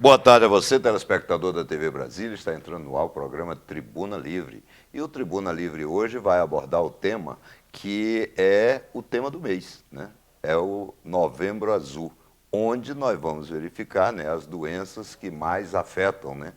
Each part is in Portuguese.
Boa tarde a você, telespectador da TV Brasília. Está entrando no ar o programa Tribuna Livre. E o Tribuna Livre hoje vai abordar o tema que é o tema do mês, né? É o Novembro Azul, onde nós vamos verificar, né, as doenças que mais afetam, né,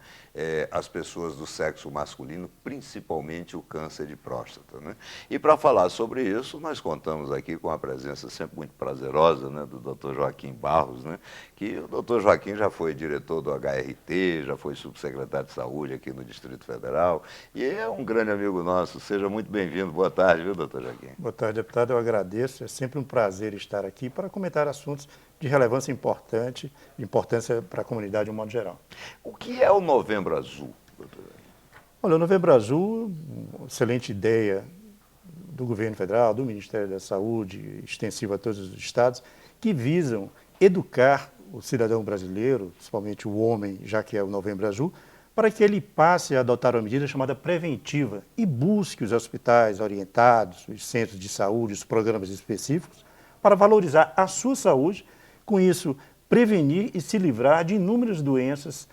as pessoas do sexo masculino, principalmente o câncer de próstata, né? E para falar sobre isso, nós contamos aqui com a presença sempre muito prazerosa, né, do Dr. Joaquim Barros, né, que o Dr. Joaquim já foi diretor do HRT, já foi subsecretário de Saúde aqui no Distrito Federal, e é um grande amigo nosso. Seja muito bem-vindo. Boa tarde, viu, Dr. Joaquim? Boa tarde, deputado. Eu agradeço. É sempre um prazer estar aqui para comentar assuntos de relevância importante, importância para a comunidade de um modo geral. O que é o Novembro Azul, doutor? Olha, o Novembro Azul, uma excelente ideia do governo federal, do Ministério da Saúde, extensiva a todos os estados, que visam educar o cidadão brasileiro, principalmente o homem, já que é o Novembro Azul, para que ele passe a adotar uma medida chamada preventiva e busque os hospitais orientados, os centros de saúde, os programas específicos, para valorizar a sua saúde, com isso prevenir e se livrar de inúmeras doenças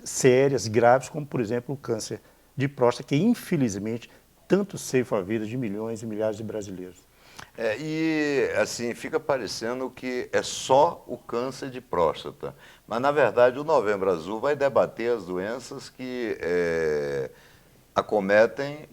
sérias, graves, como, por exemplo, o câncer de próstata, que infelizmente tanto ceifa a vida de milhões e milhares de brasileiros. E assim, fica parecendo que é só o câncer de próstata, mas na verdade o Novembro Azul vai debater as doenças que acometem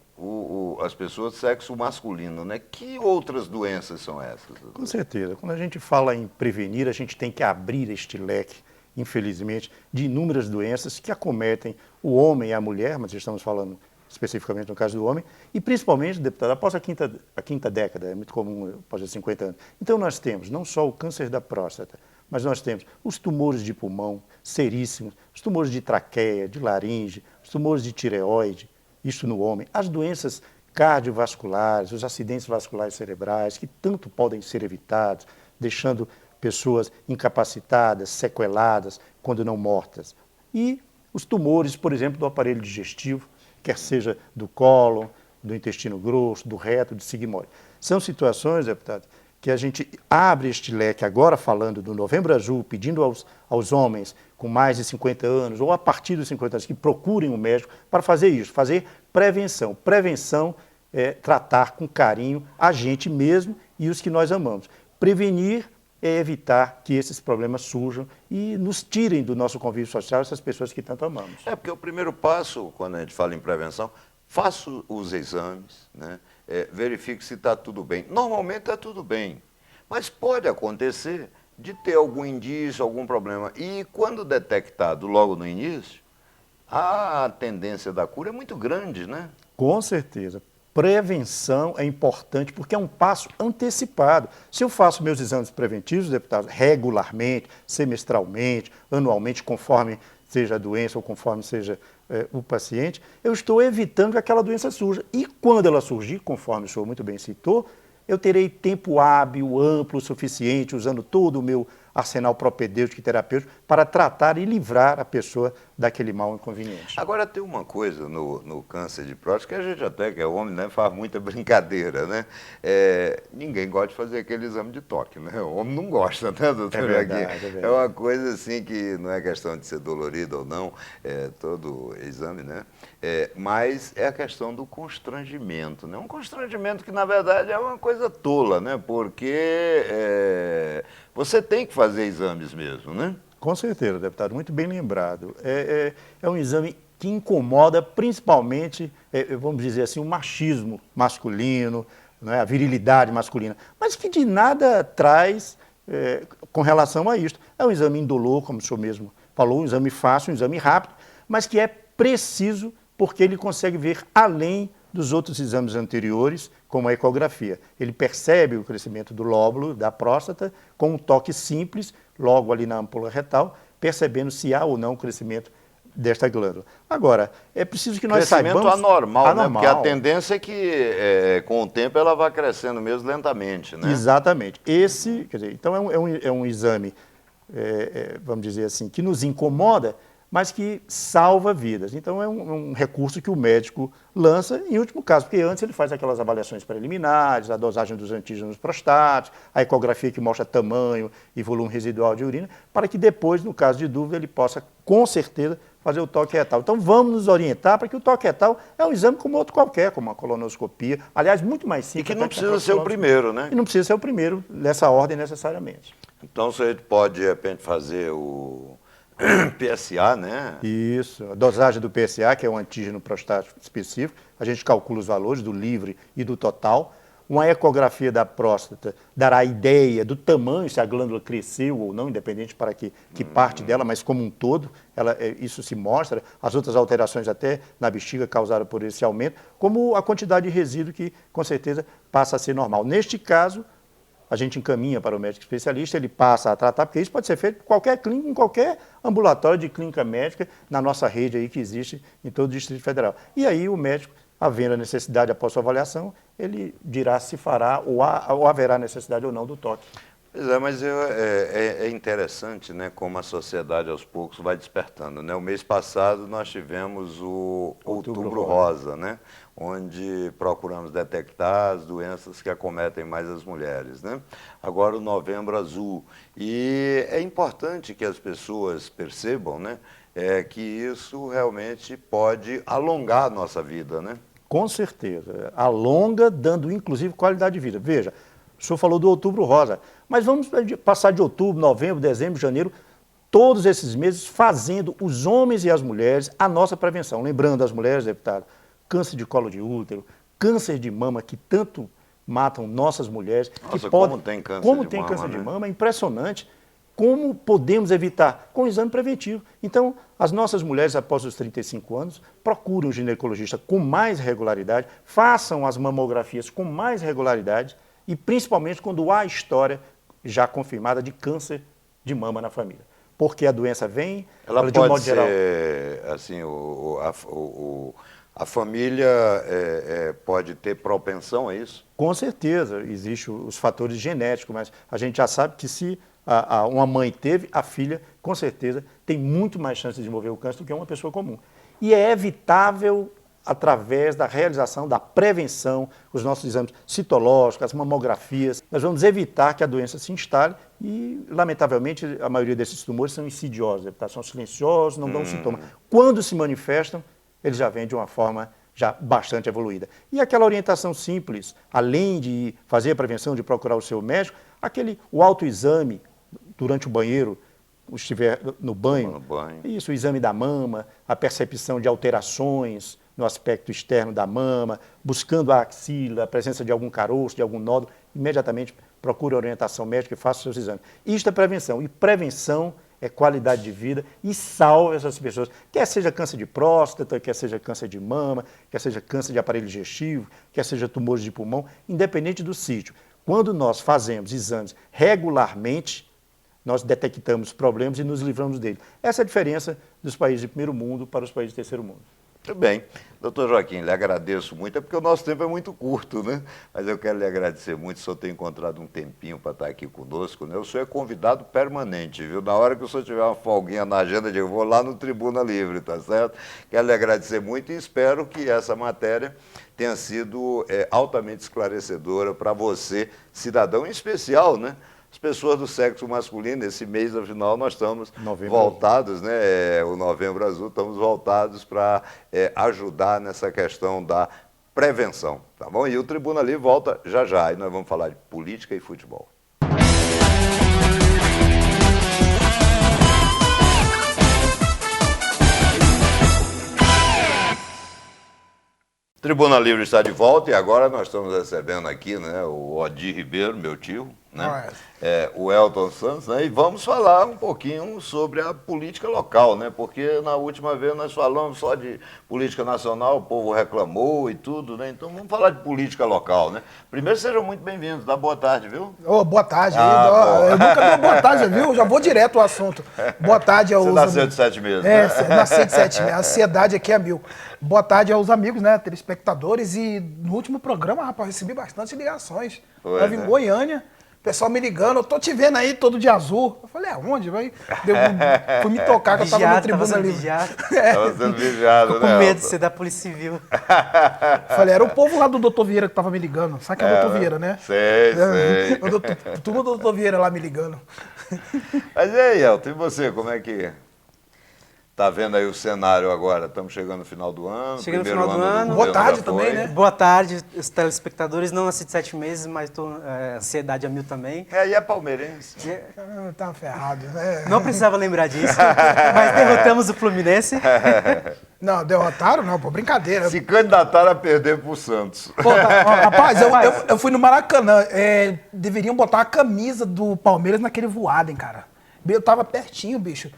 as pessoas do sexo masculino, né? Que outras doenças são essas, doutor? Com certeza. Quando a gente fala em prevenir, a gente tem que abrir este leque, infelizmente, de inúmeras doenças que acometem o homem e a mulher, mas estamos falando especificamente no caso do homem, e principalmente, deputado, após a quinta década, é muito comum, após os 50 anos. Então nós temos não só o câncer da próstata, mas nós temos os tumores de pulmão, seríssimos, os tumores de traqueia, de laringe, os tumores de tireoide, isso no homem, as doenças cardiovasculares, os acidentes vasculares cerebrais, que tanto podem ser evitados, deixando pessoas incapacitadas, sequeladas, quando não mortas. E os tumores, por exemplo, do aparelho digestivo, quer seja do cólon, do intestino grosso, do reto, do sigmóide. São situações, deputado, que a gente abre este leque agora falando do Novembro Azul, pedindo aos homens com mais de 50 anos ou a partir dos 50 anos que procurem um médico para fazer isso, fazer prevenção. Prevenção é tratar com carinho a gente mesmo e os que nós amamos. Prevenir é evitar que esses problemas surjam e nos tirem do nosso convívio social essas pessoas que tanto amamos. Porque o primeiro passo, quando a gente fala em prevenção, faça os exames, né? Verifique se está tudo bem. Normalmente está tudo bem, mas pode acontecer de ter algum indício, algum problema. E quando detectado logo no início, a tendência da cura é muito grande, né? Com certeza. Prevenção é importante porque é um passo antecipado. Se eu faço meus exames preventivos, deputado, regularmente, semestralmente, anualmente, conforme seja a doença ou conforme seja o paciente, eu estou evitando que aquela doença surja. E quando ela surgir, conforme o senhor muito bem citou, eu terei tempo hábil, amplo, suficiente, usando todo o meu arsenal propedêutico e terapêutico para tratar e livrar a pessoa daquele mal inconveniente. Agora tem uma coisa no câncer de próstata, que a gente até que é homem, né, faz muita brincadeira, né? Ninguém gosta de fazer aquele exame de toque, né? O homem não gosta, né, doutor? É verdade. É uma coisa assim que não é questão de ser dolorido ou não, todo exame, né? Mas é a questão do constrangimento, né? Um constrangimento que, na verdade, é uma coisa tola, né? Porque você tem que fazer exames mesmo, né? Com certeza, deputado, muito bem lembrado. É um exame que incomoda principalmente, vamos dizer assim, o machismo masculino, né, a virilidade masculina, mas que de nada traz com relação a isto. É um exame indolor, como o senhor mesmo falou, um exame fácil, um exame rápido, mas que é preciso porque ele consegue ver além dos outros exames anteriores, como a ecografia. Ele percebe o crescimento do lóbulo da próstata com um toque simples, logo ali na ampola retal, percebendo se há ou não o crescimento desta glândula. Agora, é preciso que nós saibamos... Crescimento anormal, né? Porque a tendência é que, com o tempo, ela vá crescendo mesmo lentamente, né? Exatamente. Então é um exame, vamos dizer assim, que nos incomoda, mas que salva vidas. Então é um recurso que o médico lança em último caso, porque antes ele faz aquelas avaliações preliminares, a dosagem dos antígenos prostáticos, a ecografia que mostra tamanho e volume residual de urina, para que depois, no caso de dúvida, ele possa, com certeza, fazer o toque retal. Então vamos nos orientar para que o toque retal é um exame como outro qualquer, como uma colonoscopia, aliás, muito mais simples. E que não precisa ser o primeiro, né? E não precisa ser o primeiro nessa ordem necessariamente. Então você pode, de repente, fazer o PSA, né? Isso, a dosagem do PSA, que é um antígeno prostático específico, a gente calcula os valores do livre e do total. Uma ecografia da próstata dará a ideia do tamanho, se a glândula cresceu ou não, independente para que parte dela, mas como um todo, isso se mostra. As outras alterações até na bexiga causadas por esse aumento, como a quantidade de resíduo que, com certeza, passa a ser normal. Neste caso, a gente encaminha para o médico especialista, ele passa a tratar, porque isso pode ser feito em qualquer clínica, em qualquer ambulatório de clínica médica, na nossa rede aí que existe em todo o Distrito Federal. E aí o médico, havendo a necessidade após sua avaliação, ele dirá se fará ou haverá necessidade ou não do toque. Pois é, mas é interessante, né, como a sociedade aos poucos vai despertando, né? O mês passado nós tivemos o Outubro Rosa, né, onde procuramos detectar as doenças que acometem mais as mulheres, né? Agora o Novembro Azul. E é importante que as pessoas percebam, né, que isso realmente pode alongar a nossa vida, né? Com certeza. Alonga, dando inclusive qualidade de vida. Veja, o senhor falou do Outubro Rosa, mas vamos passar de outubro, novembro, dezembro, janeiro, todos esses meses fazendo os homens e as mulheres a nossa prevenção. Lembrando as mulheres, deputado, câncer de colo de útero, câncer de mama, que tanto matam nossas mulheres. Nossa, como tem câncer como de tem mama, câncer né? de mama, é impressionante. Como podemos evitar? Com o exame preventivo. Então, as nossas mulheres, após os 35 anos, procurem um ginecologista com mais regularidade, façam as mamografias com mais regularidade e, principalmente, quando há história já confirmada de câncer de mama na família. Porque a doença vem, ela de um pode modo geral... ser, assim, a família pode ter propensão a isso? Com certeza, existem os fatores genéticos, mas a gente já sabe que se uma mãe teve, a filha, com certeza, tem muito mais chance de desenvolver o câncer do que uma pessoa comum. E é evitável através da realização da prevenção, os nossos exames citológicos, as mamografias. Nós vamos evitar que a doença se instale e, lamentavelmente, a maioria desses tumores são insidiosos, são silenciosos, não dão sintoma. Quando se manifestam, eles já vêm de uma forma já bastante evoluída. E aquela orientação simples, além de fazer a prevenção, de procurar o seu médico, o autoexame durante o banheiro, estiver no banho, isso, o exame da mama, a percepção de alterações no aspecto externo da mama, buscando a axila, a presença de algum caroço, de algum nódulo, imediatamente procure a orientação médica e faça os seus exames. Isto é prevenção, e prevenção é qualidade de vida e salva essas pessoas, quer seja câncer de próstata, quer seja câncer de mama, quer seja câncer de aparelho digestivo, quer seja tumores de pulmão, independente do sítio. Quando nós fazemos exames regularmente, nós detectamos problemas e nos livramos deles. Essa é a diferença dos países de primeiro mundo para os países de terceiro mundo. Muito bem. Doutor Joaquim, lhe agradeço muito, é porque o nosso tempo é muito curto, né? Mas eu quero lhe agradecer muito, o senhor ter encontrado um tempinho para estar aqui conosco, né? O senhor é convidado permanente, viu? Na hora que o senhor tiver uma folguinha na agenda, eu vou lá no Tribuna Livre, tá certo? Quero lhe agradecer muito e espero que essa matéria tenha sido altamente esclarecedora para você, cidadão em especial, né? As pessoas do sexo masculino, esse mês, afinal, nós estamos voltados, né? O Novembro Azul, estamos voltados para ajudar nessa questão da prevenção, tá bom? E o Tribuna Livre volta já já, e nós vamos falar de política e futebol. Tribuna Livre está de volta e agora nós estamos recebendo aqui, né, o Odir Ribeiro, meu tio, né, o Elton Santos, né, e vamos falar um pouquinho sobre a política local, né, porque na última vez nós falamos só de política nacional, o povo reclamou e tudo, né, então vamos falar de política local, né. Primeiro, sejam muito bem-vindos, dá boa tarde, viu? Boa tarde, eu nunca dou boa tarde, viu? Já vou direto ao assunto. Boa tarde aos... Você nasceu de 7 meses, né? Nasci de 7 meses, a ansiedade aqui é mil. Boa tarde aos amigos, né, telespectadores, e no último programa, rapaz, recebi bastante ligações. Estava em Goiânia, pessoal me ligando, eu tô te vendo aí todo de azul. Eu falei, onde? Fui me tocar, que eu tava no tribuna ali. Tava sendo vigiado, Ficou né? com medo de ser da Polícia Civil. Falei, era o povo lá do Dr. Vieira que tava me ligando. Sabe que é o Dr. Vieira, né? Sei. Turma do Dr. Vieira lá me ligando. Mas e aí, Elton, e você, como é que tá vendo aí o cenário agora? Estamos chegando no final do ano. Chegando no primeiro final do ano. Boa governo tarde já também, foi. né? Boa tarde, os telespectadores. Não nasci de 7 meses, mas tô ansiedade a mil também. E é palmeirense. Tá ferrado, né? Não precisava lembrar disso, mas derrotamos o Fluminense. Não, derrotaram? Não, pô, brincadeira. Se candidataram a perder pro Santos. Pô, rapaz, eu fui no Maracanã. Deveriam botar a camisa do Palmeiras naquele voado, hein, cara. Eu tava pertinho, bicho.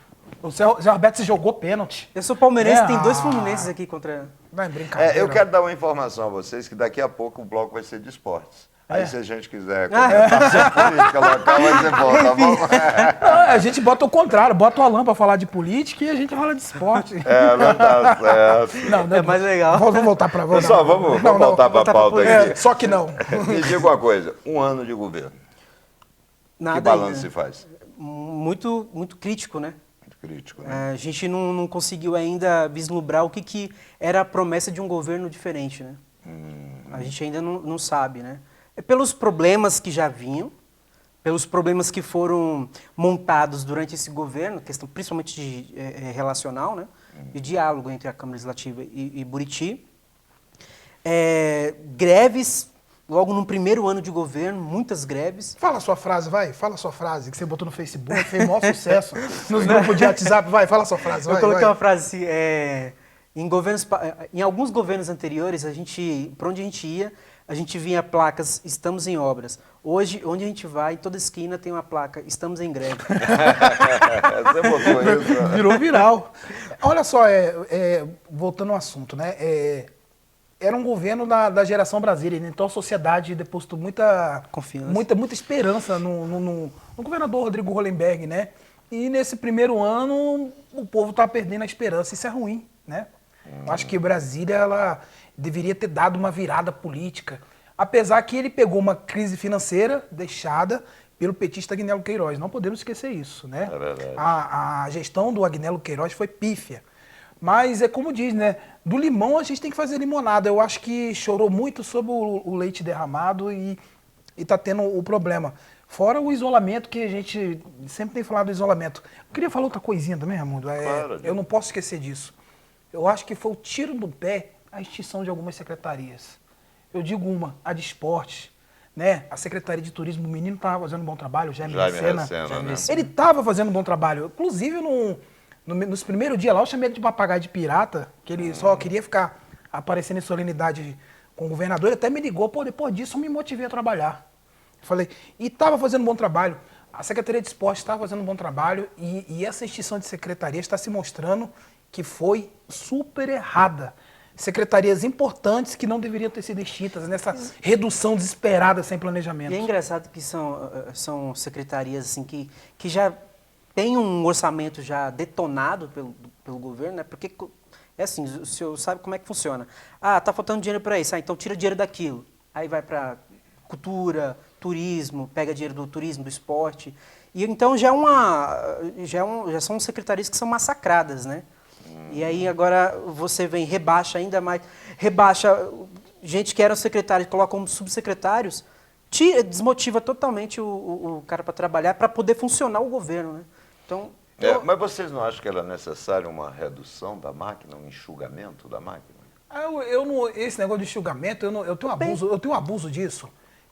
O Zé Roberto se jogou pênalti. Eu sou palmeirense, tem 2 fluminenses aqui contra... Vai, brincadeira. Eu quero dar uma informação a vocês, que daqui a pouco o bloco vai ser de esportes. Aí se a gente quiser Ah. comentar sobre política local, vai ser bom, tá bom? Não, a gente bota o contrário, bota o Alan pra falar de política e a gente fala de esporte. Não tá certo. Não, É mais legal. Vamos voltar pra... Pessoal, vamos voltar para a pauta aqui. Só que não. Me diga uma coisa, um ano de governo, Nada que balanço ainda. se faz? Muito, muito crítico, né? Muito crítico, né? A gente não conseguiu ainda vislumbrar o que era a promessa de um governo diferente, né? A gente ainda não sabe, né? É pelos problemas que já vinham, pelos problemas que foram montados durante esse governo, questão principalmente de, relacional, né? De diálogo entre a Câmara Legislativa e Buriti. Greves, logo no primeiro ano de governo, muitas greves. Fala a sua frase, vai. Fala a sua frase, que você botou no Facebook, fez maior sucesso. Nos grupos de WhatsApp, vai, fala a sua frase, vai. Eu coloquei vai. uma frase assim, em alguns governos anteriores, para onde a gente ia, a gente via placas, estamos em obras. Hoje, onde a gente vai, em toda esquina tem uma placa, estamos em greve. Você botou isso, né? Virou viral. Olha só, voltando ao assunto, né? Era um governo da geração Brasília, né? Então a sociedade depositou muita Confiança. muita esperança no governador Rodrigo Hollenberg, né? E nesse primeiro ano o povo está perdendo a esperança. Isso é ruim, né? Eu acho que Brasília ela deveria ter dado uma virada política, apesar que ele pegou uma crise financeira deixada pelo petista Agnello Queiroz. Não podemos esquecer isso, né? É verdade. A gestão do Agnello Queiroz foi pífia. Mas é como diz, né? Do limão a gente tem que fazer limonada. Eu acho que chorou muito sobre o leite derramado e está tendo o problema. Fora o isolamento, que a gente sempre tem falado do isolamento. Eu queria falar outra coisinha também, Raimundo. Claro. Eu não posso esquecer disso. Eu acho que foi o tiro no pé a extinção de algumas secretarias. Eu digo uma, a de esporte, né? A Secretaria de Turismo, o menino estava fazendo um bom trabalho, o Jaime Recena. né? Ele estava fazendo um bom trabalho. Inclusive, nos primeiros dias lá, eu chamei ele de papagaio de pirata, que ele só queria ficar aparecendo em solenidade com o governador. Ele até me ligou, pô, depois disso eu me motivei a trabalhar. Eu falei, e estava fazendo um bom trabalho. A Secretaria de Esporte estava fazendo um bom trabalho e essa extinção de secretaria está se mostrando que foi super errada. Secretarias importantes que não deveriam ter sido extintas, nessa redução desesperada sem planejamento. E é engraçado que são secretarias assim, que já tem um orçamento já detonado pelo governo, né? Porque é assim, o senhor sabe como é que funciona. Ah, tá faltando dinheiro para isso, então tira dinheiro daquilo. Aí vai para cultura, turismo, pega dinheiro do turismo, do esporte. E então já são secretarias que são massacradas, né? E aí agora você vem, rebaixa ainda mais, rebaixa gente que eram secretários, coloca como subsecretários, desmotiva totalmente o cara para trabalhar, para poder funcionar o governo, né? Então, Mas vocês não acham que era necessária uma redução da máquina, um enxugamento da máquina? Esse negócio de enxugamento, eu tenho um abuso disso,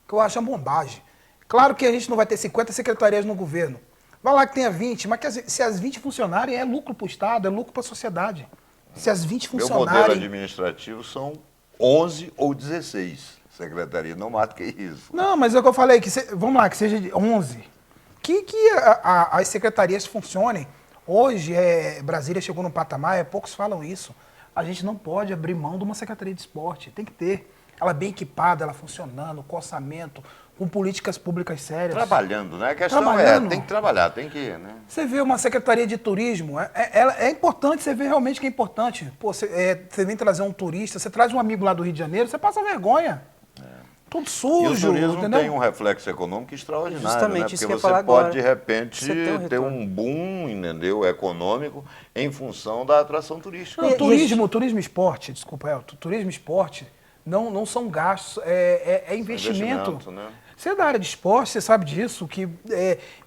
que eu acho uma bombagem. Claro que a gente não vai ter 50 secretarias no governo. Vai lá que tenha 20, mas se as 20 funcionarem, é lucro para o Estado, é lucro para a sociedade. Se as 20 Meu funcionarem... modelo administrativo são 11 ou 16 secretarias, não mais do que isso. Não, mas é o que eu falei, vamos lá, que seja de 11. Que as secretarias funcionem. Hoje, Brasília chegou num patamar, poucos falam isso. A gente não pode abrir mão de uma secretaria de esporte, tem que ter. Ela bem equipada, ela funcionando, com orçamento, com políticas públicas sérias. Trabalhando, né? A questão tem que trabalhar, tem que ir, né? Você vê uma secretaria de turismo, é importante, você vê realmente que é importante. Pô, você vem trazer um turista, você traz um amigo lá do Rio de Janeiro, você passa vergonha. todo E o sujo, turismo entendeu? tem um reflexo econômico extraordinário, Justamente né? isso Porque que eu ia você falar pode, agora. de repente, Você tem um ter retorno. um boom, entendeu, econômico em função da atração turística. Não, E a turismo e esporte, desculpa, turismo e esporte não são gastos, é investimento. Né? Você é da área de esporte, você sabe disso, que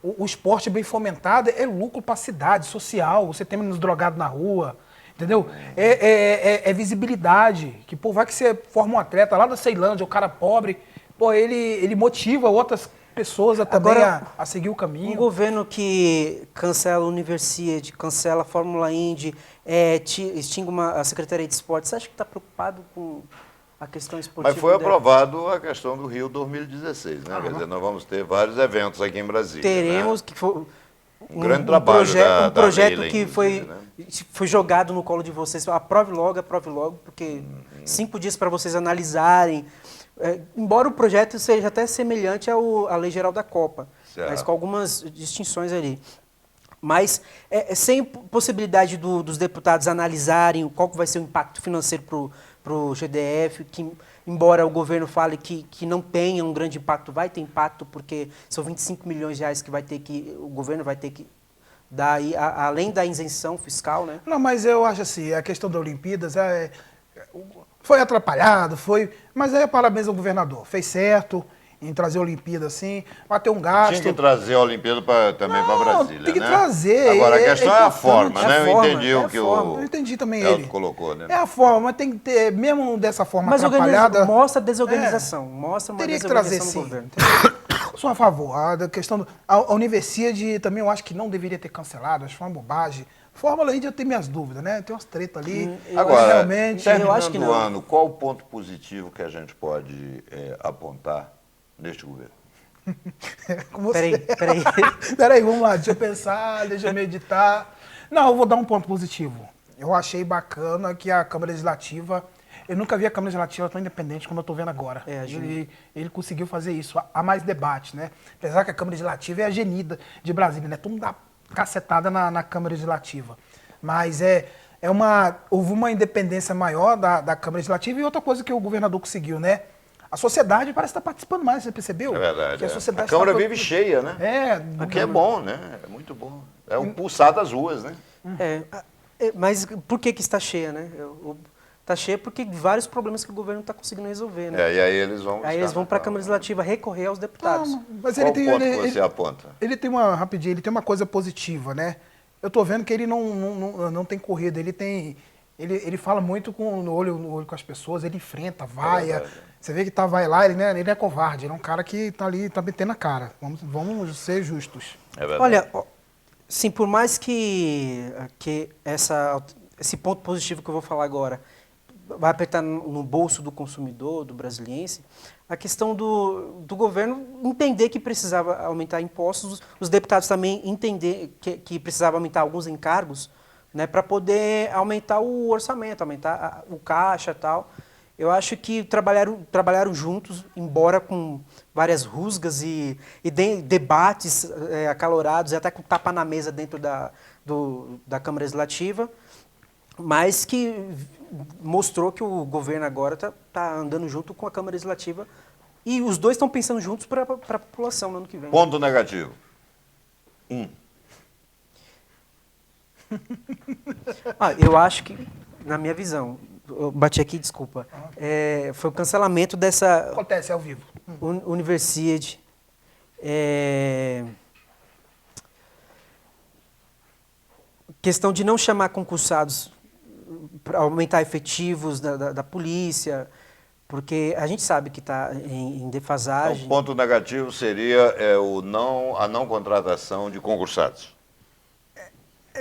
o esporte bem fomentado é lucro para a cidade, social, você tem menos drogado na rua, entendeu? É visibilidade, que, pô, vai que você forma um atleta lá da Ceilândia, o cara pobre, pô, ele motiva outras pessoas também Agora, a seguir o Um caminho. governo que cancela a Universiade, cancela a Fórmula Indy, extingue a Secretaria de Esportes, você acha que está preocupado com a questão esportiva? Mas foi dela? aprovado a questão do Rio 2016, né? Quer dizer, nós vamos ter vários eventos aqui em Brasília. Teremos, né? que foi Um grande trabalho um da projeto Leila, que inclusive, foi jogado no colo de vocês. Aprove logo, porque 5 dias para vocês analisarem. Embora o projeto seja até semelhante à Lei Geral da Copa, Certo. mas com algumas distinções ali. Mas sem possibilidade dos deputados analisarem qual que vai ser o impacto financeiro para o GDF, que embora o governo fale que não tenha um grande impacto, vai ter impacto, porque são 25 milhões de reais que o governo vai ter que dar, aí, além da isenção fiscal, né? Não, mas eu acho assim, a questão da Olimpíadas foi atrapalhado, mas parabéns ao governador, fez certo em trazer a Olimpíada assim, vai ter um gasto. Tinha que trazer a Olimpíada também para Brasília, tem que né? trazer. Agora, a questão é a forma, importante. né? É a Eu forma, entendi é o a que forma. Eu entendi também Elton ele. colocou, né? É a forma, mas tem que ter, mesmo dessa forma Mas atrapalhada... mostra a desorganização, mostra uma Teria que trazer, desorganização do sim. governo. Sou a favor. A questão a Universiade também eu acho que não deveria ter cancelado, acho que foi uma bobagem. Fórmula Indy eu tenho minhas dúvidas, né? Tem umas tretas ali. Agora, realmente... terminando eu acho que não. o ano, qual o ponto positivo que a gente pode apontar neste governo? Com você. Peraí. Peraí, vamos lá, deixa eu pensar, deixa eu meditar. Não, eu vou dar um ponto positivo. Eu achei bacana que a Câmara Legislativa... Eu nunca vi a Câmara Legislativa tão independente como eu estou vendo agora. Ele conseguiu fazer isso. Há mais debate, né? Apesar que a Câmara Legislativa é a genida de Brasília, né? Todo mundo dá cacetada na Câmara Legislativa. Mas houve uma independência maior da Câmara Legislativa e outra coisa que o governador conseguiu, né? A sociedade parece estar participando mais, você percebeu? É verdade. Que a sociedade a Câmara está- vive cheia, né? O que é bom, né? É muito bom. É um pulsar das ruas, né? Mas por que está cheia, né? Está cheia porque vários problemas que o governo não está conseguindo resolver, né? E aí eles vão... Aí eles vão para a Câmara Legislativa recorrer aos deputados. Não, mas Qual ele o tem, ponto que ele, você aponta? ele tem uma coisa positiva, né? Eu tô vendo que ele não tem corrida, ele fala muito no olho com as pessoas, ele enfrenta, vaia. Você vê que vai lá, ele não é covarde, ele é um cara que tá ali, tá metendo a cara. Vamos ser justos. É verdade. Olha, sim, por mais que esse ponto positivo que eu vou falar agora vai apertar no bolso do consumidor, do brasiliense, a questão do governo entender que precisava aumentar impostos, os deputados também entender que precisava aumentar alguns encargos, né, para poder aumentar o orçamento, aumentar o caixa e tal. Eu acho que trabalharam juntos, embora com várias rusgas e debates acalorados, e até com tapa na mesa dentro da Câmara Legislativa, mas que mostrou que o governo agora está andando junto com a Câmara Legislativa e os dois estão pensando juntos para a população no ano que vem. Ponto negativo. Eu acho que, na minha visão, eu bati aqui, desculpa, foi o cancelamento dessa Acontece ao vivo. Universiade. Questão de não chamar concursados para aumentar efetivos da polícia, porque a gente sabe que está em defasagem. O ponto negativo seria a não contratação de concursados.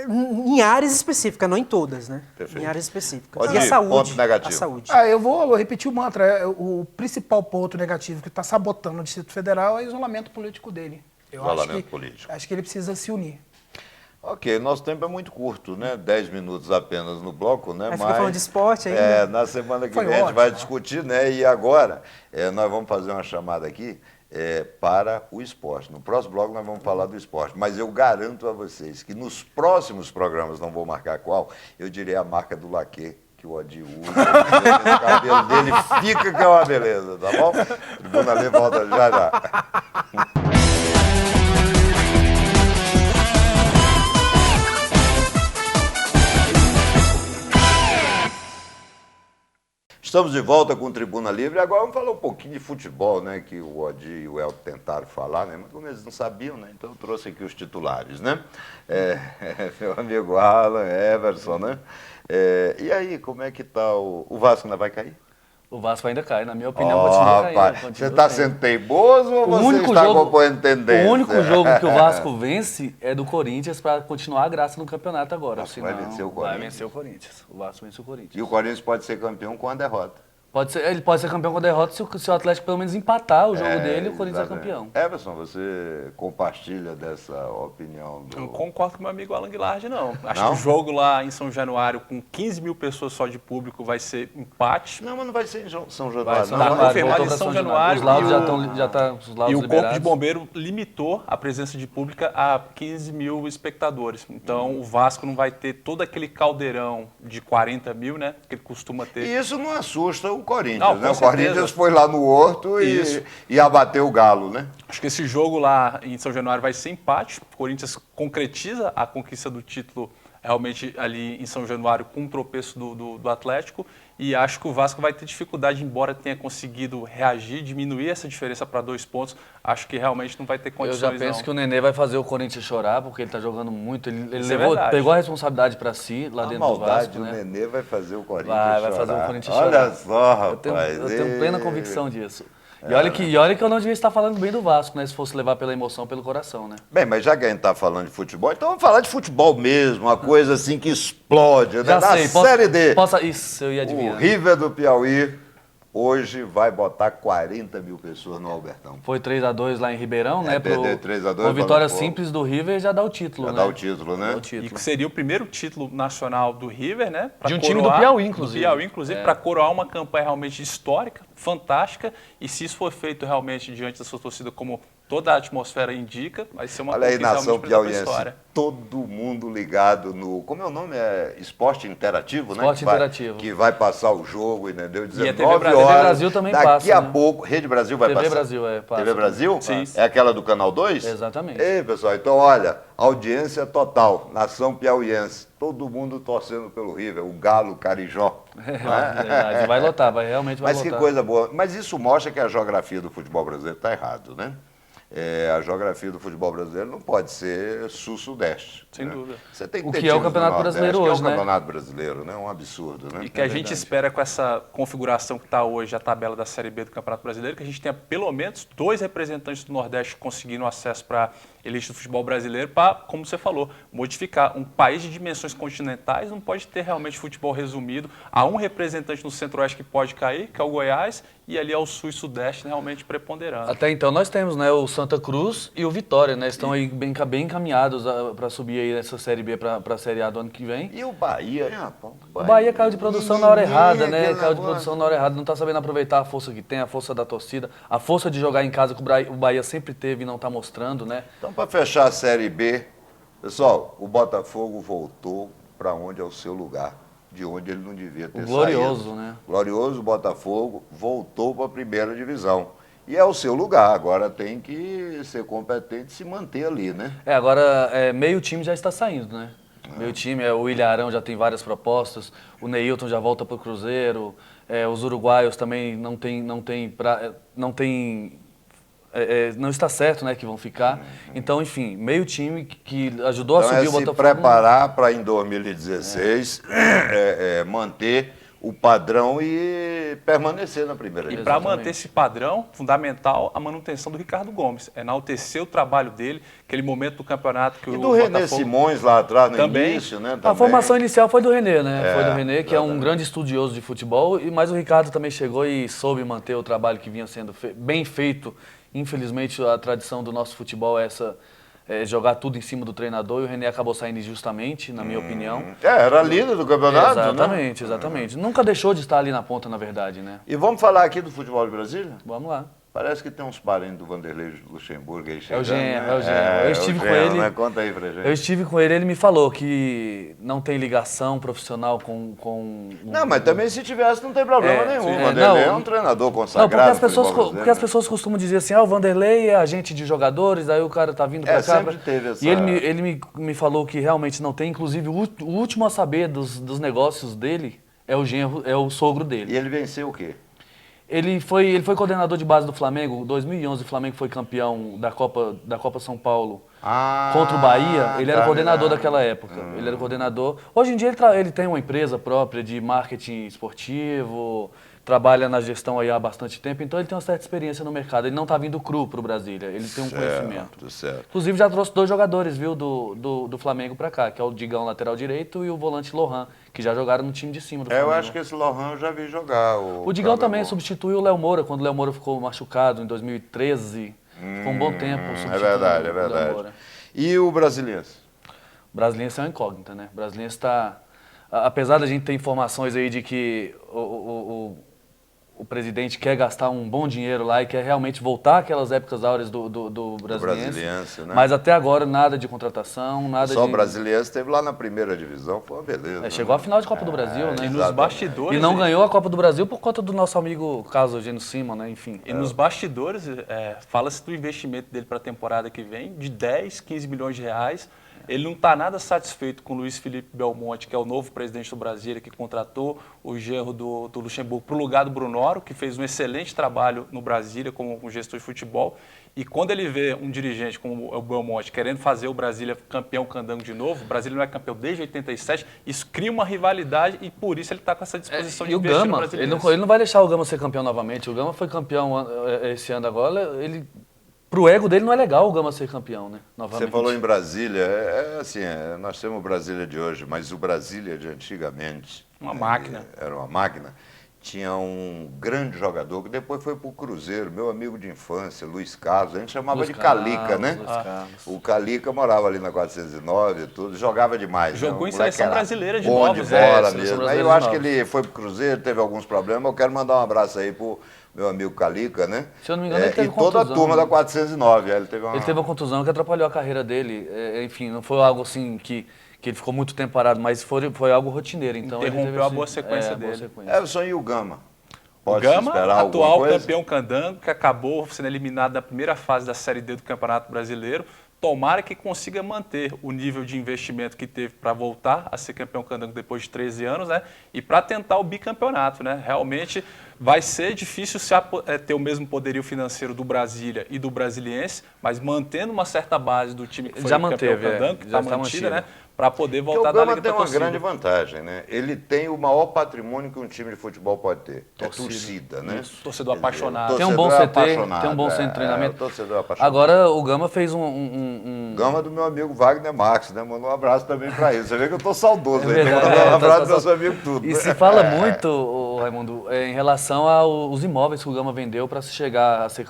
Em áreas específicas, não em todas, né? Perfeito. Em áreas específicas. Pode E a ir, saúde. ponto negativo. A saúde. Eu vou repetir o mantra. O principal ponto negativo que está sabotando o Distrito Federal é o isolamento político dele. Isolamento político. Acho que ele precisa se unir. Ok, nosso tempo é muito curto, né? 10 minutos apenas no bloco, né? Aí fica falando de esporte ainda. Na semana que Foi vem a gente vai ótimo. discutir, né? E agora nós vamos fazer uma chamada aqui para o esporte. No próximo bloco nós vamos falar do esporte. Mas eu garanto a vocês que nos próximos programas, não vou marcar qual, eu direi a marca do laque que o Odi usa. O cabelo dele fica que é uma beleza, tá bom? Tribuna Livre volta já já. Estamos de volta com Tribuna Livre. Agora vamos falar um pouquinho de futebol, né? Que o Odi e o Elton tentaram falar, né? Mas como eles não sabiam, né? Então eu trouxe aqui os titulares, né? Meu amigo Alan, Everson, né? E aí, como é que tá o Vasco ainda vai cair? O Vasco ainda cai, na minha opinião, continua caindo. Rapaz, você está sendo teimoso ou você está acompanhando tendência? O único jogo que o Vasco vence é do Corinthians para continuar a graça no campeonato agora. O Vasco vai vencer o Corinthians? Vai vencer o Corinthians. O Vasco vence o Corinthians. E o Corinthians pode ser campeão com a derrota. Ele pode ser campeão com a derrota se o Atlético pelo menos empatar o jogo dele e o Corinthians é campeão. Everson, você compartilha dessa opinião? Eu não concordo com o meu amigo Alan Guilherme, não. Acho que o jogo lá em São Januário, com 15 mil pessoas só de público, vai ser empate. Não, mas não vai ser em São Januário. Vai, não. Está confirmado em São Januário. Os laudos já estão E o Corpo de Bombeiro limitou a presença de pública a 15 mil espectadores. Então, o Vasco não vai ter todo aquele caldeirão de 40 mil, né? Que ele costuma ter. E isso não assusta o Corinthians, Não, né? com O Corinthians foi lá no Horto e abateu o Galo, né? Acho que esse jogo lá em São Januário vai ser empate. O Corinthians concretiza a conquista do título realmente ali em São Januário com um tropeço do Atlético. E acho que o Vasco vai ter dificuldade, embora tenha conseguido reagir, diminuir essa diferença para 2 pontos. Acho que realmente não vai ter condições. Eu já penso que o Nenê vai fazer o Corinthians chorar, porque ele está jogando muito. Ele pegou a responsabilidade para si lá dentro do Vasco. O Nenê vai fazer o Corinthians vai fazer o Corinthians chorar. Olha só, rapaz. Eu tenho plena convicção disso. E olha que eu não devia estar falando bem do Vasco, né? Se fosse levar pela emoção, pelo coração, né? Bem, mas já que a gente está falando de futebol, então vamos falar de futebol mesmo, uma coisa assim que explode. Já né? sei, Série D. Isso, eu ia adivinhar. O River do Piauí hoje vai botar 40 mil pessoas no Albertão. Foi 3-2 lá em Ribeirão, né? Perder 3-2. Uma vitória simples do River já dá o título, já né? dá o título, né? Dá o título. E que seria o primeiro título nacional do River, né? De um time do Piauí, inclusive. Para coroar uma campanha realmente histórica, fantástica. E se isso for feito realmente diante da sua torcida, como toda a atmosfera indica, vai ser uma Olha aí, conquista nação realmente pra piauiense, história. todo mundo ligado no... Como é o nome? É Esporte Interativo, né? Esporte Interativo. Que vai passar o jogo, entendeu? 19 TV Brasil. horas. TV Brasil também daqui passa, a né? pouco... Rede Brasil vai TV passar? Brasil, passa. TV Brasil? Sim. É aquela do Canal 2? Exatamente. Ei, pessoal, então olha, audiência total, nação piauiense, todo mundo torcendo pelo River, o Galo, o Carijó. Verdade, vai lotar, realmente vai Mas lotar. que coisa boa. Mas isso mostra que a geografia do futebol brasileiro está errado, né? A geografia do futebol brasileiro não pode ser sul-sudeste. Sem né? dúvida. Você tem que O ter que é o times do Campeonato Nordeste, Brasileiro que hoje, é né? o Campeonato Brasileiro, né? Um absurdo, né? E que a gente espera com essa configuração que está hoje, a tabela da Série B do Campeonato Brasileiro, que a gente tenha pelo menos 2 representantes do Nordeste conseguindo acesso para elite do futebol brasileiro para, como você falou, modificar. Um país de dimensões continentais não pode ter realmente futebol resumido. Há um representante no Centro-Oeste que pode cair, que é o Goiás, e ali ao Sul e Sudeste realmente preponderando. Até então nós temos, né, o Santa Cruz e o Vitória, né? Estão aí bem encaminhados para subir aí essa Série B para a Série A do ano que vem. E o Bahia, hein, rapaz? O Bahia caiu de produção na hora errada, né? aquele Caiu de negócio. produção na hora errada, não está sabendo aproveitar a força que tem, a força da torcida, a força de jogar em casa que o Bahia sempre teve e não está mostrando, né? Então, para fechar a Série B, pessoal, o Botafogo voltou para onde é o seu lugar, de onde ele não devia ter Glorioso, saído. né? Glorioso Botafogo voltou para a primeira divisão. E é o seu lugar, agora tem que ser competente e se manter ali, né? Agora meio time já está saindo, né? Meio time, o Ilharão já tem várias propostas, o Neilton já volta para o Cruzeiro, os uruguaios também não está certo, né, que vão ficar. Então, enfim, meio time que ajudou a Então subir o se Botafogo. preparar para em 2016 manter o padrão e permanecer na primeira E divisão. para Exatamente. manter esse padrão, fundamental a manutenção do Ricardo Gomes. Enaltecer o trabalho dele, aquele momento do campeonato que E o do René Botafogo... Simões lá atrás no Também. início, né? A Também. formação inicial foi do René, né? Foi do René, que é um exatamente. grande estudioso de futebol, mas o Ricardo também chegou e soube manter o trabalho que vinha sendo bem feito. Infelizmente, a tradição do nosso futebol é essa, jogar tudo em cima do treinador, e o René acabou saindo injustamente, na minha opinião. Era líder do campeonato, Exatamente, exatamente. Nunca deixou de estar ali na ponta, na verdade, né? E vamos falar aqui do futebol de Brasília? Vamos lá. Parece que tem uns parentes do Vanderlei Luxemburgo aí É o chegando. Genro, né? é o Genro. Eu estive o com Genro, ele. né? Conta aí pra gente. Eu estive com ele me falou que não tem ligação profissional com Não, mas também se tivesse não tem problema nenhum. sim. O Vanderlei é Não, um treinador Não, consagrado. porque as, pessoas, no futebol porque as brasileiro, pessoas costumam dizer assim, o Vanderlei é agente de jogadores, aí o cara tá vindo pra cá. sempre teve essa... E ele me falou que realmente não tem, inclusive o último a saber dos negócios dele é o genro, é o sogro né? dele. E ele venceu o quê? Ele foi coordenador de base do Flamengo. Em 2011 o Flamengo foi campeão da Copa São Paulo contra o Bahia. Ele era coordenador daquela época. Ele era coordenador. Hoje em dia ele tem uma empresa própria de marketing esportivo, trabalha na gestão aí há bastante tempo, então ele tem uma certa experiência no mercado. Ele não está vindo cru para o Brasília, ele tem um conhecimento. Certo. Inclusive já trouxe 2 jogadores, viu, do Flamengo para cá, que é o Digão, lateral direito, e o volante Lohan, que já jogaram no time de cima do Flamengo. Eu acho que esse Lohan eu já vi jogar. O Digão também substituiu o Léo Moura, quando o Léo Moura ficou machucado em 2013. Ficou um bom tempo substituindo É verdade, é o Léo verdade. Moura. E o Brasiliense? O Brasiliense é uma incógnita, né? O Brasiliense está... Apesar da gente ter informações aí de que o presidente quer gastar um bom dinheiro lá e quer realmente voltar àquelas épocas áureas do Brasiliense, né? Mas até agora nada de contratação, nada Só de... o Brasiliense esteve lá na primeira divisão, foi uma beleza. Chegou à final de Copa do Brasil, né? E nos bastidores... E não ganhou a Copa do Brasil por conta do nosso amigo Carlos Eugênio Simon, né? Enfim. E nos bastidores, fala-se do investimento dele para a temporada que vem, de 10, 15 milhões de reais. Ele não está nada satisfeito com o Luiz Felipe Belmonte, que é o novo presidente do Brasília, que contratou o genro do Luxemburgo para o lugar do Brunoro, que fez um excelente trabalho no Brasília como gestor de futebol. E quando ele vê um dirigente como o Belmonte querendo fazer o Brasília campeão candango de novo, o Brasília não é campeão desde 87, isso cria uma rivalidade e por isso ele está com essa disposição de investir no Brasiliense. Ele não vai deixar o Gama ser campeão novamente. O Gama foi campeão esse ano agora, pro ego dele não é legal o Gama ser campeão, né? Novamente. Você falou em Brasília, nós temos o Brasília de hoje, mas o Brasília de antigamente... Uma máquina. Era uma máquina. Tinha um grande jogador que depois foi pro Cruzeiro, meu amigo de infância, Luiz Carlos, a gente chamava de Calica, né? O Calica morava ali na 409 e tudo, jogava demais. Jogou né? em seleção brasileira de bom novos. de bola seleção mesmo. Aí brasileira eu de acho que novos. ele foi pro Cruzeiro, teve alguns problemas, eu quero mandar um abraço aí pro meu amigo Calica, né? Se eu não me engano, ele teve e toda a contusão, turma né? da 409. Ele teve uma contusão que atrapalhou a carreira dele. Enfim, não foi algo assim que ele ficou muito tempo parado, mas foi algo rotineiro. Então Interrompeu a boa sequência dele. Everson e o Gama. O Pode Gama, esperar alguma atual coisa? campeão candango, que acabou sendo eliminado na primeira fase da Série D do Campeonato Brasileiro. Tomara que consiga manter o nível de investimento que teve para voltar a ser campeão candango depois de 13 anos, né? E para tentar o bicampeonato, né? Realmente vai ser difícil ter o mesmo poderio financeiro do Brasília e do Brasiliense, mas mantendo uma certa base do time que foi Já campeão manteve, candango, que está mantida, né? Para poder Porque voltar o da Gama Liga tem da uma Torcida. grande vantagem, né? Ele tem o maior patrimônio que um time de futebol pode ter. Torcida. É torcida, né? Isso, torcedor apaixonado. Tem um bom Torcedor CT, apaixonado, tem um bom centro de treinamento. torcedor apaixonado. Agora o Gama fez um Gama do meu amigo Wagner Marques, né? Mandou um abraço também pra ele. Você vê que eu tô saudoso aí. verdade, Tô mandando um abraço tá pros meus amigos tudo. E se fala muito, Raimundo, em relação aos imóveis que o Gama vendeu para se chegar a ser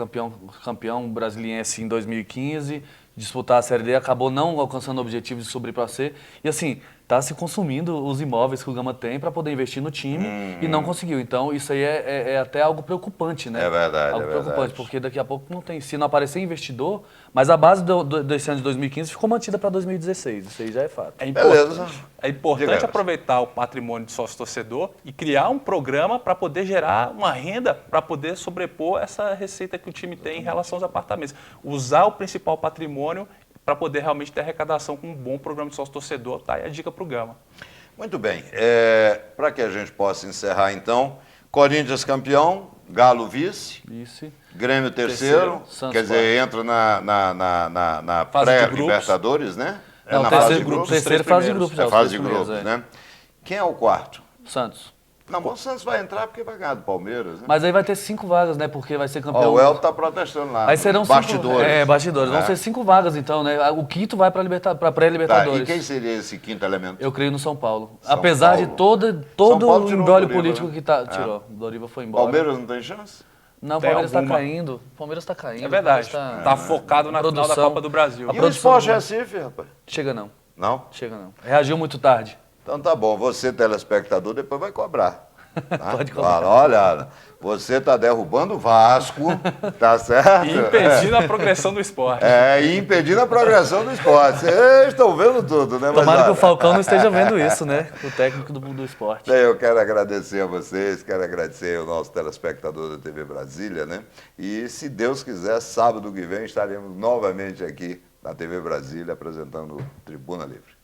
campeão brasiliense em 2015, disputar a Série D, acabou não alcançando o objetivo de subir para C. E assim, está se consumindo os imóveis que o Gama tem para poder investir no time e não conseguiu. Então isso aí é até algo preocupante, né? É verdade, algo é preocupante, verdade. porque daqui a pouco não tem, se não aparecer investidor, mas a base desse ano de 2015 ficou mantida para 2016, isso aí já é fato. Beleza. É importante Diga, aproveitar o patrimônio de sócio-torcedor e criar um programa para poder gerar uma renda, para poder sobrepor essa receita que o time tem em relação aos apartamentos. Usar o principal patrimônio para poder realmente ter arrecadação com um bom programa de sócio-torcedor. Tá aí a dica para o Gama. Muito bem. Para que a gente possa encerrar, então, Corinthians campeão, Galo vice, Isso. Grêmio terceiro, Santos quer dizer, entra na Fase de pré-Libertadores, né? Não, na terceiro fase de grupo, grupos. terceiro fase de grupos já. É os fase três de grupos, primeiros, né? Quem é o quarto? Santos. Não, mas o Santos vai entrar porque vai ganhar do Palmeiras, né? Mas aí vai ter 5 vagas, né? Porque vai ser Ó, campeão. o Elton tá protestando lá. Aí serão bastidores. bastidores. Vão ser 5 vagas, então, né? O quinto vai para Tá, pré-Libertadores. e quem seria esse quinto elemento? Eu creio no São Paulo. São Apesar Paulo. de todo São Paulo o tirou o embrólio Doriva, político né? que tá. Tirou. O Doriva foi embora. Palmeiras não tem chance? Não, o Tem Palmeiras está alguma. caindo. O Palmeiras está caindo. É verdade. O Palmeiras Tá focado na final da produção. Copa do Brasil. A E o produção Sport do- Recife, rapaz? Chega não. Não? Chega não. Reagiu muito tarde. Então tá bom, você telespectador depois vai cobrar. Tá? Pode colocar. Olha, você está derrubando o Vasco, tá certo? E impedindo a progressão do esporte. E impedindo a progressão do esporte. Vocês estão vendo tudo, né? Mas, Tomara que olha, o Falcão não esteja vendo isso, né? O técnico do esporte. Eu quero agradecer a vocês, quero agradecer ao nosso telespectador da TV Brasília, né? E se Deus quiser, sábado que vem estaremos novamente aqui na TV Brasília apresentando o Tribuna Livre.